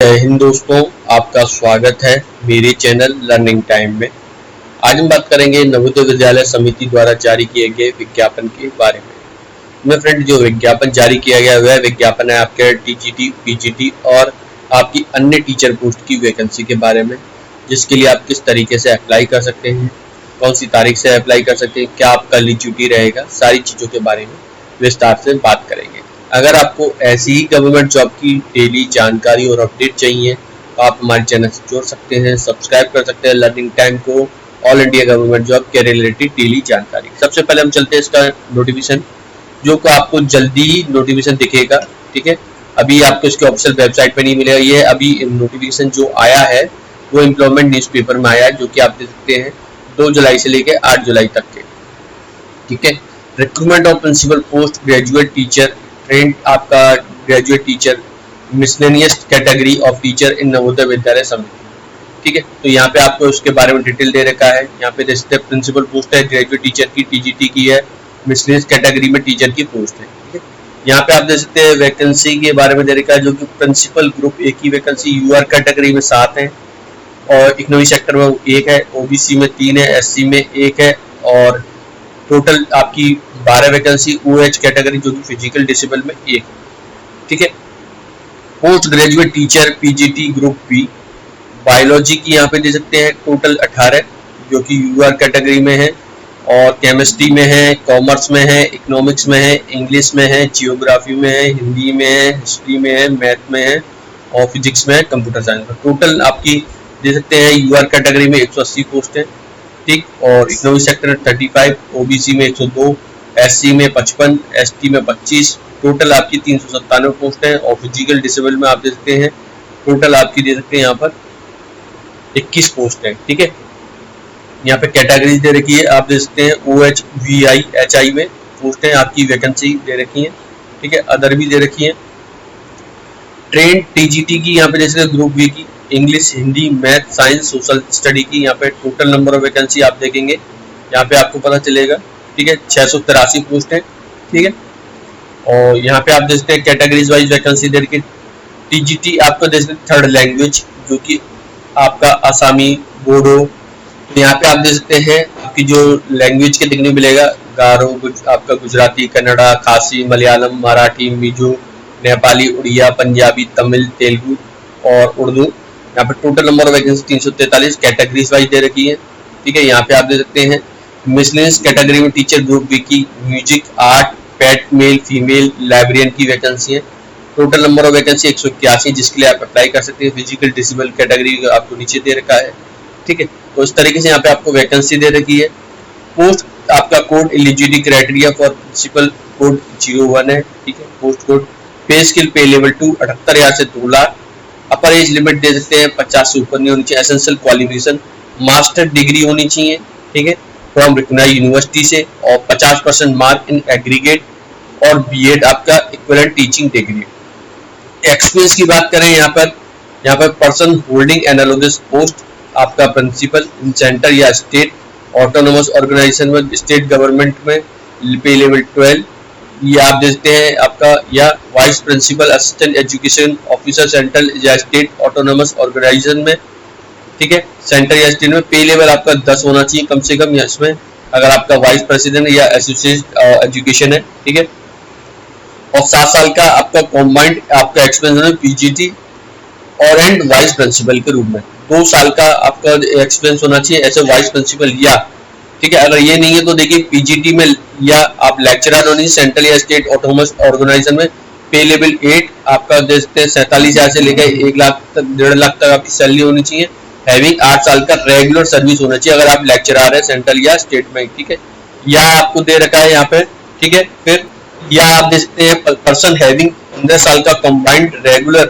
जय हिंद दोस्तों, आपका स्वागत है मेरे चैनल लर्निंग टाइम में। आज हम बात करेंगे नवोदय विद्यालय समिति द्वारा जारी किए गए विज्ञापन के बारे में। मेरे फ्रेंड, जो विज्ञापन जारी किया गया वह विज्ञापन है आपके टीजीटी, पीजीटी और आपकी अन्य टीचर पोस्ट की वैकेंसी के बारे में, जिसके लिए आप किस तरीके से अप्लाई कर सकते हैं, कौन सी तारीख से अप्लाई कर सकते हैं, क्या आपका एलिजिबिलिटी रहेगा, सारी चीज़ों के बारे में विस्तार से बात करेंगे। अगर आपको ऐसी ही गवर्नमेंट जॉब की डेली जानकारी और अपडेट चाहिए तो आप हमारे चैनल से जुड़ सकते हैं, सब्सक्राइब कर सकते हैं लर्निंग टाइम को, ऑल इंडिया गवर्नमेंट जॉब के रिलेटेड डेली जानकारी। सबसे पहले हम चलते हैं इसका नोटिफिकेशन, जो को आपको जल्दी ही नोटिफिकेशन दिखेगा। ठीक है, अभी आपको इसके ऑफिशियल वेबसाइट पर नहीं मिलेगा। ये अभी नोटिफिकेशन जो आया है वो एम्प्लॉयमेंट न्यूज़पेपर में आया है, जो कि आप देख सकते हैं 2 जुलाई से लेकर 8 जुलाई तक के। ठीक है, recruitment of principal post graduate teacher, trained आपका graduate teacher, miscellaneous category of teacher in Navodaya Vidyalaya Samiti. ठीक है, तो यहाँ पे आपको उसके बारे में डिटेल दे रखा है। यहाँ पे देख सकते हैं प्रिंसिपल पोस्ट है ग्रेजुएट टीचर की, टीजीटी की है, मिसलेनियस कैटेगरी में टीचर की पोस्ट है। ठीक है, यहाँ पे आप देख सकते हैं वैकेंसी के बारे में दे रखा है, जो कि प्रिंसिपल ग्रुप ए की वैकेंसी यूआर कैटेगरी में 7 है और इकोनॉमी सेक्टर में 1 है, ओबीसी में 3 है, एससी में 1 है और टोटल आपकी 12 वैकेंसी ओएच कैटेगरी जो कि फिजिकल डिसेबल में 1। ठीक है, post graduate teacher PGT group B, biology की यहाँ पे दे सकते हैं टोटल 18 जो कि यूआर कैटेगरी में है और केमिस्ट्री में है, कॉमर्स में है, इकोनॉमिक्स में है, इंग्लिश में है, जियोग्राफी में है, हिंदी में है, हिस्ट्री में है, मैथ में है और फिजिक्स में है, कंप्यूटर साइंस में। टोटल आपकी दे सकते हैं यूआर कैटेगरी में 180 पोस्ट है। ठीक, और इकोनॉमिक सेक्टर 35, ओबीसी में 102, एससी में 55, एसटी में 25, टोटल आपकी 397 पोस्ट है और फिजिकल डिसेबल में आप दे सकते हैं टोटल आपकी दे सकते हैं यहाँ पर 21 पोस्ट है। ठीक है, यहाँ पे कैटेगरीज दे रखी है, आप दे सकते हैं ओएच, वीआई, एचआई में पोस्ट है आपकी वैकेंसी दे रखी है। ठीक है, अदर भी दे रखी है। ट्रेंड टीजीटी की यहाँ पे जैसे ग्रुप बी की English, Hindi, math, science, social study की यहाँ पे टोटल नंबर ऑफ वैकेंसी आप देखेंगे, यहाँ पे आपको पता चलेगा। ठीक है, 683 पोस्ट है। ठीक है, और यहाँ पे आप देख सकते हैं कैटेगरीज वाइज वैकेंसी दे रखी। टीजीटी आपको देख सकते हैं थर्ड लैंग्वेज, जो कि आपका आसामी, बोडो। यहाँ पे आप देख सकते हैं आपकी जो लैंग्वेज के देखने मिलेगा, गारो, आपका गुजराती, कन्नड़ा, खासी, मलयालम, मराठी, मिजो, नेपाली, उड़िया, पंजाबी, तमिल, तेलुगु और उर्दू। यहाँ पे total number of vacancy 343 categories wise दे रखी है। ठीक है, यहाँ पे आप देख सकते हैं मिसलेनियस कैटेगरी में टीचर ग्रुप बी की म्यूजिक, आर्ट, पेट, मेल, फीमेल, लाइब्रेरियन की वैकेंसी है। टोटल नंबर ऑफ वैकेंसी 181, जिसके लिए आप अप्लाई कर सकते हैं। फिजिकल डिसेबल कैटेगरी आपको नीचे दे रखा है। ठीक है, तो इस तरीके से यहाँ पे आपको वैकेंसी दे रखी है। पोस्ट आपका code eligibility criteria for principal code 01 है। ठीक है, post code pay scale pay level 2 78,000 से 2 लाख। अपर एज लिमिट दे सकते हैं 50 से ऊपर नहीं होनी चाहिए। एसेंशियल क्वालिफिकेशन मास्टर डिग्री होनी चाहिए। ठीक है, फ्रॉम रिकॉग्नाइज्ड यूनिवर्सिटी से और 50% मार्क इन एग्रीगेट और बीएड आपका इक्विवेलेंट टीचिंग डिग्री। एक्सपीरियंस की बात करें यहाँ पर पर्सन होल्डिंग एनालॉगस पोस्ट आपका प्रिंसिपल इन सेंटर या स्टेट ऑटोनोमस ऑर्गेनाइजेशन में, स्टेट गवर्नमेंट में पे लेवल 12 ये आप देखते हैं आपका, या vice principal assistant education officer central या स्टेट ऑटोनोमस ऑर्गेनाइजेशन में। ठीक है, सेंटर या स्टेट में पे लेवल आपका 10 होना चाहिए कम से कम, या इसमें अगर आपका वाइस प्रेसिडेंट या एसोसिएट एजुकेशन है। ठीक है, और 7 साल का आपका कॉम्बाइंड आपका एक्सपीरियंस है पीजीटी और एंड वाइस प्रिंसिपल के रूप में। 2 साल का आपका एक्सपीरियंस होना चाहिए एज ए वाइस प्रिंसिपल या। ठीक है, अगर ये नहीं है तो देखिए पीजीटी में या आप लेक्चरर होनी सेंट्रल या स्टेट ऑटोनोमस ऑर्गेनाइजेशन में। पे लेवल 8 आपका दे सकते हैं 47,000 से लेकर 1 लाख तक, 1.5 लाख तक आपकी सैलरी होनी चाहिए। हैविंग 8 साल का रेगुलर सर्विस होना चाहिए अगर आप लेक्चरर है सेंट्रल या स्टेट में। ठीक है, या आपको दे रखा है यहाँ पे। ठीक है, फिर या आप दे सकते हैं पर्सन हैविंग 15 साल का कंबाइंड रेगुलर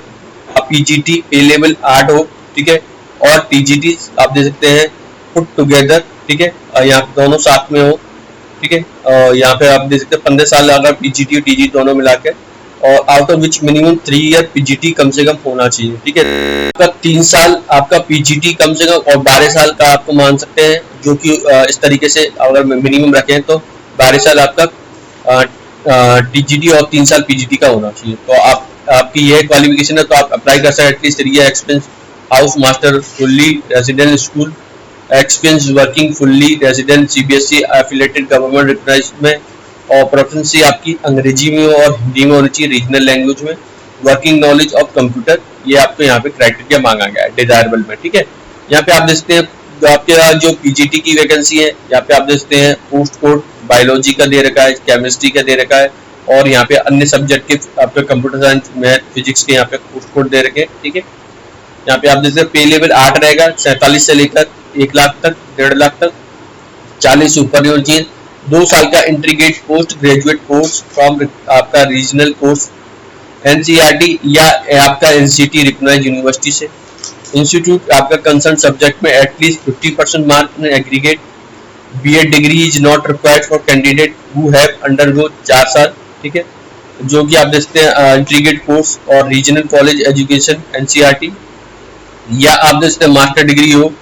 पीजीटी पे लेवल 8 हो। ठीक है, और टीजीटी आप दे सकते हैं पुट टुगेदर। ठीक है, यहाँ दोनों साथ में हो। ठीक है, यहाँ पे आप देख सकते हैं 15 साल अगर पीजीटी और टीजी दोनों मिला के, और out of which minimum 3 year PGT कम से कम होना चाहिए। ठीक है, आपका 3 साल आपका पीजीटी कम से कम और 12 साल का आपको मान सकते हैं, जो कि इस तरीके से अगर मिनिमम रखें तो 12 साल आपका टीजीटी और 3 साल पीजीटी का होना चाहिए। तो आप आपकी यह क्वालिफिकेशन है तो आप अप्लाई कर सकते हैं। At least 3 year experience house master fully resident school experience working fully resident CBSE affiliated government recognised में, और प्रेफरेंस आपकी अंग्रेजी में और हिंदी में होनी चाहिए, रीजनल लैंग्वेज में, वर्किंग नॉलेज ऑफ कंप्यूटर, ये आपको यहाँ पे क्राइटेरिया मांगा गया है डिजायरेबल में। ठीक है, यहाँ पे आप देखते हैं आपके जो PGT की वैकेंसी है, यहाँ पे आप देखते हैं पोस्ट कोड बायोलॉजी का दे रखा है, केमिस्ट्री का दे रखा है, और यहाँ पे अन्य सब्जेक्ट के आपके कंप्यूटर साइंस मैथ फिजिक्स के यहाँ पे पोस्ट कोड दे रखे हैं। ठीक है, यहाँ पे आप देखते हैं पे लेवल 8 रहेगा, 47 से लेकर 1 लाख तक, 1.5 लाख तक, 40 ऊपर होनी चाहिए। 2 साल का integrated post graduate course from आपका रीजनल कोर्स NCERT या आपका NCT रिकॉग्नाइज्ड यूनिवर्सिटी से। इंस्टीट्यूट आपका कंसर्न सब्जेक्ट में at least 50% mark in aggregate. B.Ed degree is not required for candidate who have undergo 4 साल। ठीक है, जो कि आप देखते हैं इंटीग्रेटेड कोर्स और रीजनल कॉलेज एजुकेशन NCERT, या आप देखते हैं मास्टर डिग्री हो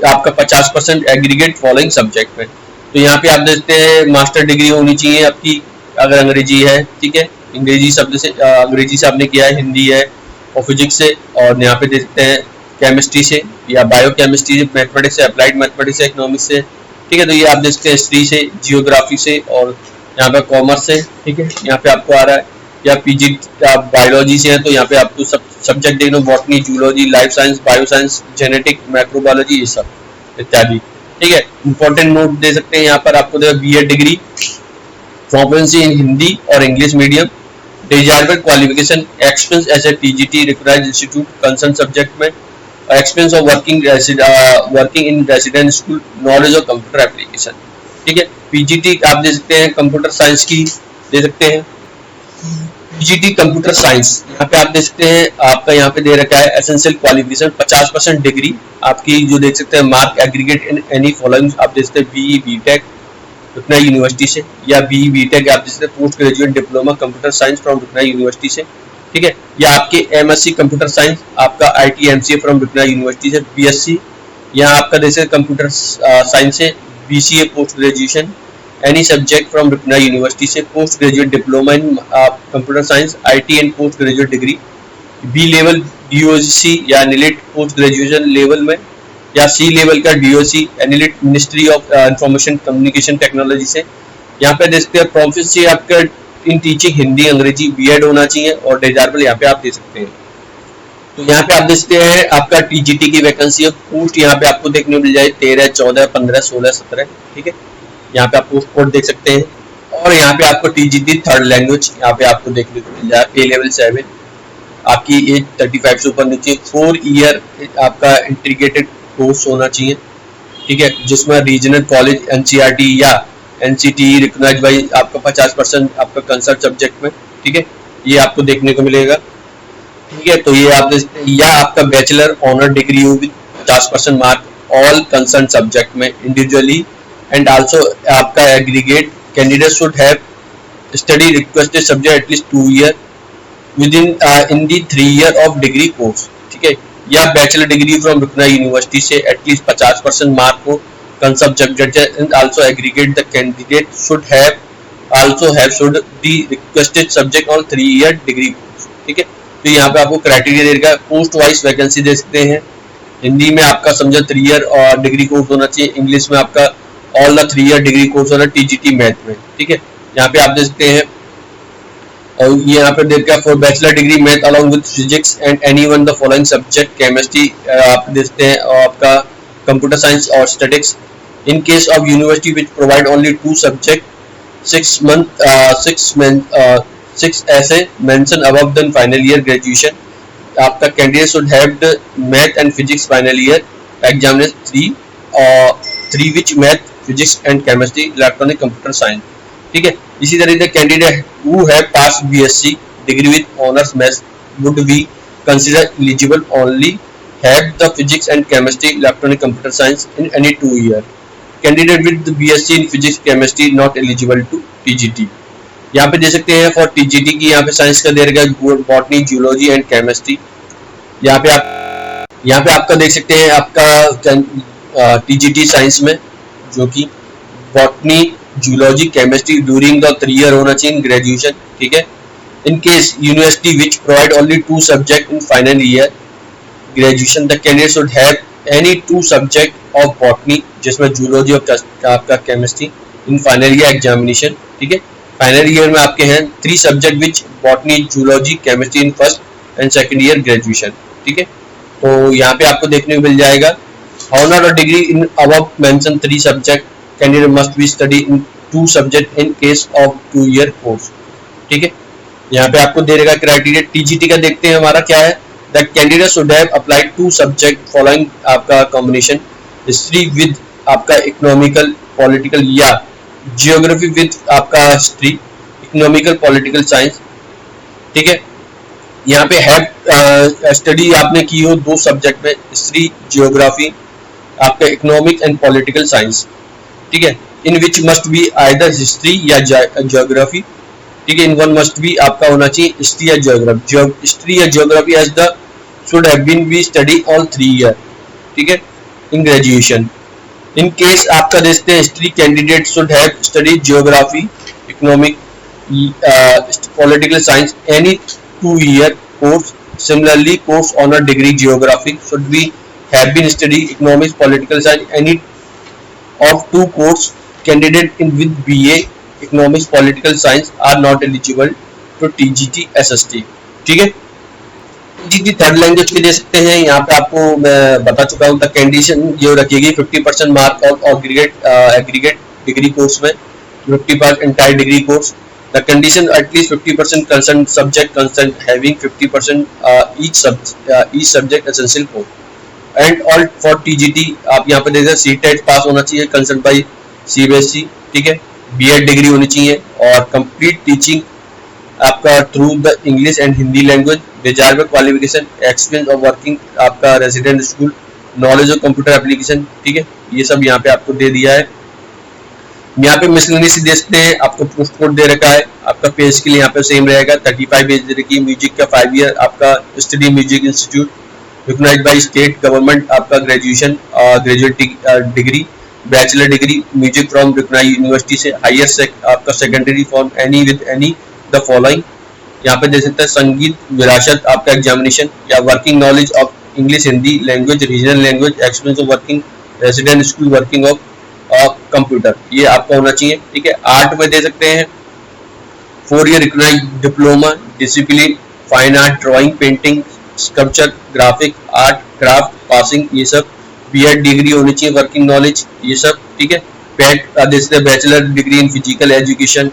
आपका 50% एग्रीगेट फॉलोइंग सब्जेक्ट में। तो यहाँ पे आप देखते हैं मास्टर डिग्री होनी चाहिए आपकी अगर अंग्रेजी है। ठीक है, अंग्रेजी शब्द से अंग्रेजी से आपने किया है, हिंदी है और फिजिक्स से, और यहाँ पे देखते हैं केमिस्ट्री से या बायोकेमिस्ट्री से, मैथमेटिक्स से, अप्लाइड मैथमेटिक्स से, इकोनॉमिक्स से। ठीक है, तो ये आप देखते हैं हिस्ट्री से, जियोग्राफी से, और यहाँ पे कॉमर्स से। ठीक है, यहाँ पे आपको आ रहा है, या PG आप बायोलॉजी से है तो यहाँ पे आपको सब सब्जेक्ट देखना, botany, zoology, life science, bio science, genetic, microbiology, ये सब इत्यादि। ठीक है, इंपॉर्टेंट नोट दे सकते हैं यहाँ पर आपको B.Ed degree, proficiency in Hindi और English medium, desirable qualification, experience as a TGT recognised institute concern subject में, experience of working in resident school, knowledge of computer application. ठीक है, PGT आप दे सकते हैं कंप्यूटर साइंस की दे सकते हैं, PGT कंप्यूटर साइंस। यहाँ पे आप देख सकते हैं आपका यहाँ पे दे रखा है एसेंशियल क्वालिफिकेशन 50% डिग्री आपकी, जो देख सकते हैं mark aggregate in any following, आप देख सकते हैं BE BTech रुकना यूनिवर्सिटी से, या BE BTech आप देख सकते हैं post graduate diploma computer science from रुकना यूनिवर्सिटी से। ठीक है, या आपके MSc कंप्यूटर साइंस आपका IT MCA फ्रॉम रुकना यूनिवर्सिटी से, BSc यहाँ आपका देख सकते कंप्यूटर साइंस से, BCA post graduation any subject from रुकना यूनिवर्सिटी से, post graduate diploma in computer science IT and post graduate degree, B level DOC या NILT पोस्ट ग्रेजुएशन लेवल में, या C लेवल का DOC NILT ministry of information communication technology से। यहाँ पे देखते हैं प्रोफिशिएंसी आपका इन टीचिंग हिंदी अंग्रेजी B.Ed होना चाहिए, और डिजायरेबल यहाँ पे आप दे सकते हैं। तो यहाँ पे आप देखते हैं आपका TGT की वैकेंसी है, पोस्ट यहाँ पे आपको देखने को मिल जाए 13, 14, 15, 16, 17। ठीक है, यहाँ पे आप पोस्ट कोड देख सकते हैं, और यहाँ पे आपको TGT थर्ड लैंग्वेज यहाँ पे आपको देखने को मिल जाए, पे लेवल 7, आपकी एज 35 से ऊपर नीचे, 4 ईयर आपका इंटीग्रेटेड कोर्स होना चाहिए। ठीक है, जिसमें रीजनल कॉलेज NCERT या NCT रिकॉग्नाइज्ड बाई आपका 50% आपका कंसर्न सब्जेक्ट में। ठीक है, ये आपको देखने को मिलेगा। ठीक है, तो ये आप या आपका बैचलर ऑनर डिग्री होगी 50% मार्क ऑल कंसर्न सब्जेक्ट में इंडिविजुअली, एंड आल्सो आपका aggregate candidate should have study requested subject at least 2 year with in the 3 year of degree course. ठीक है, या बैचलर डिग्री फ्रॉम रुकना यूनिवर्सिटी से एटलीस्ट 50% मार्क हो concern subject, and also aggregate the candidate should should the requested subject on 3 year degree course. ठीक है, तो यहाँ पे आपको क्राइटेरिया देगा, पोस्ट वाइज वैकेंसी दे सकते हैं। हिंदी में आपका समझो 3 ईयर और डिग्री कोर्स होना चाहिए, इंग्लिश में आपका all the 3 year degree course होना TGT मैथ में। ठीक है, यहाँ पे आप देख सकते हैं, और ये यहाँ पे देखा for bachelor degree math along with physics and any one the following subject, chemistry आप देखते हैं, और आपका कंप्यूटर साइंस और statics. In case of university which provide only 2 subject 6 ऐसे mention above the final year graduation, आपका candidate should have the math and physics final year examination 3 which math physics and chemistry electronic computer science. ठीक है, इसी तरह से candidate who have pass BSc degree with honours maths would be consider eligible only have the physics and chemistry electronic computer science in any 2 year. Candidate with BSc in physics chemistry not eligible to TGT। यहाँ पे दे सकते हैं for TGT की, यहाँ पे science का दे रखा है बॉटनी, जूलॉजी एंड केमिस्ट्री। यहाँ पे आपका देख सकते हैं आपका TGT साइंस में, जो कि botany, zoology, chemistry during the 3 year होना चाहिए ग्रेजुएशन। ठीक है, In case university which provide only 2 subject in final year graduation, the candidate should have any 2 subject of botany जिसमें zoology और आपका chemistry in final year examination, ठीक है। Final year में आपके हैं 3 subject which botany, zoology, chemistry in first and second year graduation, ठीक है। तो यहाँ पे आपको देखने को मिल जाएगा honor or degree in above mentioned 3 subject, candidate must be study in 2 subject in case of 2-year course, ठीक है। यहाँ पे आपको दे देगा क्राइटेरिया। टीजीटी का देखते हैं हमारा क्या है। The candidate should have applied 2 subject following आपका कॉम्बिनेशन हिस्ट्री विद आपका इकोनॉमिकल पॉलिटिकल या जियोग्राफी विद आपका हिस्ट्री इकोनॉमिकल पॉलिटिकल साइंस, ठीक है। यहाँ पे हैव स्टडी आपने की हो 2 सब्जेक्ट में, हिस्ट्री जियोग्राफी आपका इकोनॉमिक एंड पॉलिटिकल साइंस, ठीक है। In which must be either history या जियोग्राफी, ठीक है। इन वन मस्ट बी आपका होना चाहिए हिस्ट्री या जियोग्राफी। हिस्ट्री या geography as the should have been be study all 3 year, ठीक है, इन ग्रेजुएशन। इन केस आपका देखते हैं history candidate should have study geography, economic, political science any 2 year course. Similarly, course honor degree geography should be have been study economics, political science any of 2 course. Candidate in with BA economics political science are not eligible to TGT SST, ठीक है। TGT third language के दे सकते हैं। यहाँ पे आपको मैं बता चुका हूँ। द कंडीशन जो रखी गई 50% mark of aggregate degree course में, 50% entire degree course. The condition at least 50% concerned subject concerned having 50% each subject essential course, and all for TGT आप यहाँ पे देखिए CTET पास होना चाहिए concerned by CBSE, ठीक है। B.Ed डिग्री होनी चाहिए और complete teaching आपका through the English and Hindi language, desirable qualification, experience of working आपका resident school, knowledge of computer application, ठीक है। ये सब यहाँ पे आपको दे दिया है। यहाँ पे मिसलेनियस दे सकते हैं, आपको पोस्ट कोड दे रखा है। आपका पे स्किल यहाँ पे सेम रहेगा, 35 एज रखी। म्यूजिक का 5 ईयर आपका study music institute recognised by state government, आपका graduation graduate degree, bachelor degree music from recognised university से, हायर आपका secondary from any with any the following. यहाँ पे दे सकते हैं संगीत विरासत आपका एग्जामिनेशन या working knowledge of English, Hindi language, regional language, experience of working resident school, working of computer, ये आपका होना चाहिए, ठीक है। आर्ट में दे सकते हैं 4 year recognised diploma discipline fine art, drawing, painting, sculpture, graphic art, craft passing, ये सब। B.Ed डिग्री होनी चाहिए, वर्किंग नॉलेज, ये सब, ठीक है। पैट दे सकते हैं bachelor degree in physical education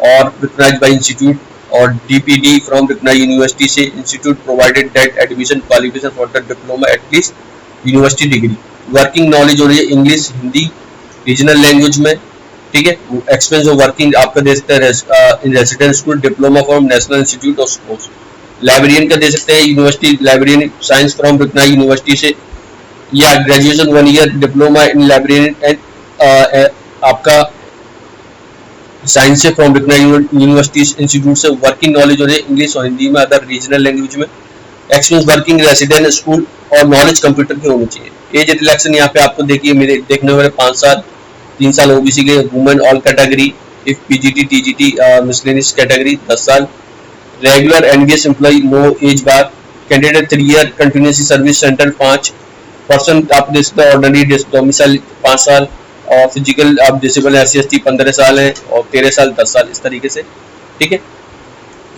और रिकॉग्नाइज्ड बाय इंस्टीट्यूट, और DPD फ्रॉम रिकॉग्नाइज्ड यूनिवर्सिटी से institute provided that admission qualification for the diploma at least university degree. Working knowledge होनी चाहिए इंग्लिश, हिंदी, रीजनल लैंग्वेज में, ठीक है। एक्सपीरियंस ऑफ वर्किंग आपका दे सकते हैं in resident school, diploma from national institute of sports. Librarian का दे सकते हैं university librarian science from recognised university से, या graduation 1 year diploma in librarian and आपका साइंस से फ्रॉम रिकॉग्नाइज्ड यूनिवर्सिटी इंस्टीट्यूट से। वर्किंग नॉलेज हो रही है इंग्लिश और हिंदी में, अदर रीजनल लैंग्वेज में। एक्सपीरियंस वर्किंग रेसिडेंट स्कूल और नॉलेज कंप्यूटर की होनी चाहिए। एज रिलैक्सेशन यहाँ पे आपको देखिए मेरे देखने वाले 5 साल, 3 साल ओबीसी के, women all category, if PGT TGT miscellaneous category 10 साल, regular NVS employ no age bar, candidate 3 year continuous service centre 5%, आप दे सकते हैं ऑर्डिनरी डोमिसाइल 5 साल, और फिजिकल आप डिसेबल SC/ST 15 साल है, और 13 साल 10 साल, इस तरीके से, ठीक है।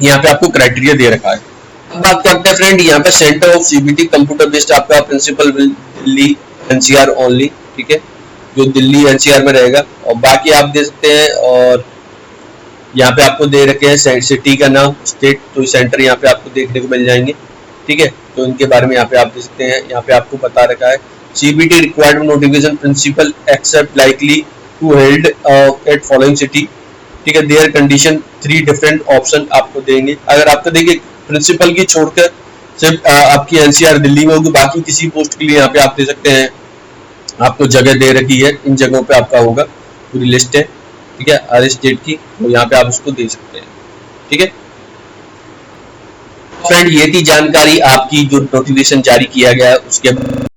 यहाँ पे आपको क्राइटेरिया दे रखा है। बात करते हैं फ्रेंड यहाँ पे centre of CBT computer based आपका प्रिंसिपल दिल्ली NCR ओनली, ठीक है, जो दिल्ली NCR में रहेगा। और बाकी आप दे सकते हैं, और यहाँ पे आपको दे रखे हैं सिटी का नाम, स्टेट, तो सेंटर यहाँ पे आपको देखने को मिल जाएंगे, ठीक है। तो इनके बारे में यहाँ पे आप दे सकते हैं। यहाँ पे आपको बता रखा है CBT required notification principal except likely to held at following city, ठीक है। देयर कंडीशन 3 डिफरेंट ऑप्शन आपको देंगे। अगर आपको देखिए प्रिंसिपल की छोड़कर सिर्फ आपकी NCR दिल्ली में होगी, बाकी किसी पोस्ट के लिए यहाँ पे आप दे सकते हैं, आपको जगह दे रखी है, इन जगहों पे आपका होगा, पूरी लिस्ट है, ठीक है, हर स्टेट की, तो यहाँ पे आप उसको दे सकते हैं, ठीक है। फ्रेंड ये थी जानकारी आपकी जो नोटिफिकेशन जारी किया गया है उसके